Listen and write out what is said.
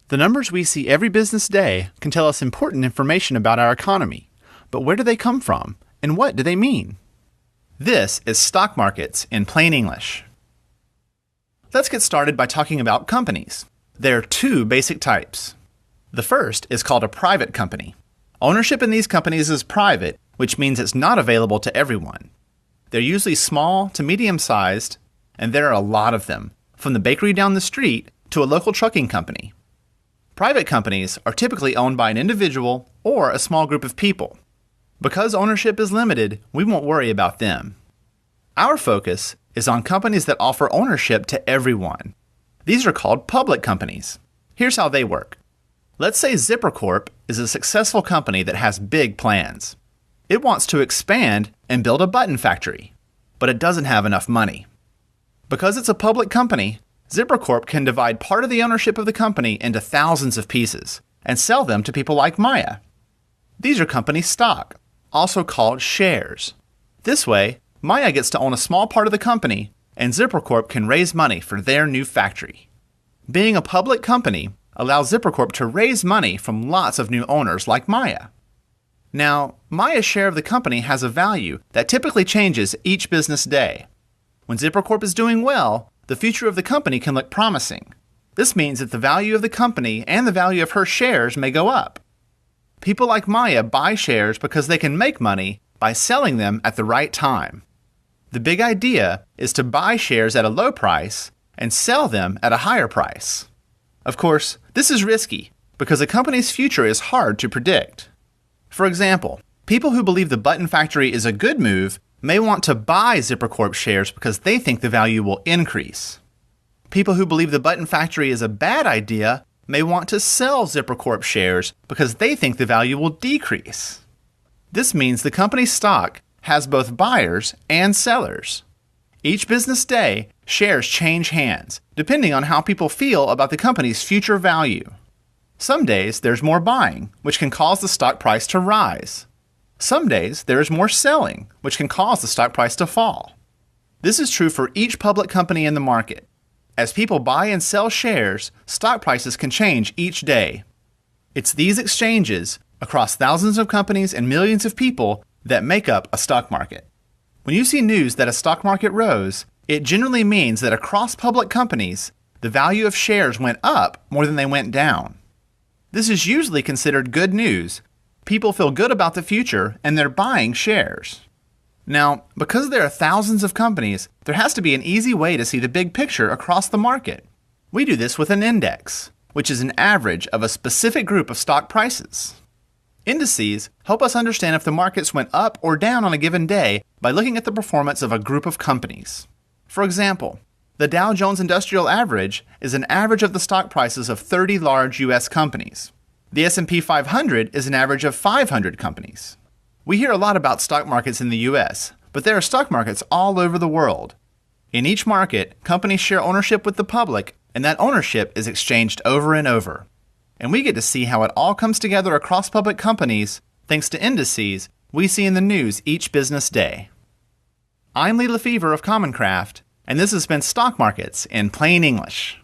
The numbers we see every business day can tell us important information about our economy. But where do they come from, and what do they mean? This is stock markets in plain English. Let's get started by talking about companies. There are two basic types. The first is called a private company. Ownership in these companies is private, which means it's not available to everyone. They're usually small to medium-sized, and there are a lot of them, from the bakery down the street to a local trucking company. Private companies are typically owned by an individual or a small group of people. Because ownership is limited, we won't worry about them. Our focus is on companies that offer ownership to everyone. These are called public companies. Here's how they work. Let's say ZipperCorp is a successful company that has big plans. It wants to expand and build a button factory, but it doesn't have enough money. Because it's a public company, ZipperCorp can divide part of the ownership of the company into thousands of pieces and sell them to people like Maya. These are company stock, also called shares. This way, Maya gets to own a small part of the company, and ZipperCorp can raise money for their new factory. Being a public company allows ZipperCorp to raise money from lots of new owners like Maya. Now, Maya's share of the company has a value that typically changes each business day. When ZipperCorp is doing well, the future of the company can look promising. This means that the value of the company and the value of her shares may go up. People like Maya buy shares because they can make money by selling them at the right time. The big idea is to buy shares at a low price and sell them at a higher price. Of course, this is risky because a company's future is hard to predict. For example, people who believe the button factory is a good move may want to buy ZipperCorp shares because they think the value will increase. People who believe the button factory is a bad idea may want to sell ZipperCorp shares because they think the value will decrease. This means the company's stock has both buyers and sellers. Each business day, shares change hands, depending on how people feel about the company's future value. Some days there's more buying, which can cause the stock price to rise. Some days there is more selling, which can cause the stock price to fall. This is true for each public company in the market. As people buy and sell shares, stock prices can change each day. It's these exchanges across thousands of companies and millions of people that make up a stock market. When you see news that a stock market rose, it generally means that across public companies, the value of shares went up more than they went down. This is usually considered good news. People feel good about the future and they're buying shares. Now, because there are thousands of companies, there has to be an easy way to see the big picture across the market. We do this with an index, which is an average of a specific group of stock prices. Indices help us understand if the markets went up or down on a given day by looking at the performance of a group of companies. For example, the Dow Jones Industrial Average is an average of the stock prices of 30 large U.S. companies. The S&P 500 is an average of 500 companies. We hear a lot about stock markets in the U.S., but there are stock markets all over the world. In each market, companies share ownership with the public, and that ownership is exchanged over and over. And we get to see how it all comes together across public companies thanks to indices we see in the news each business day. I'm Lee Lefevre of Common Craft, and this has been Stock Markets in Plain English.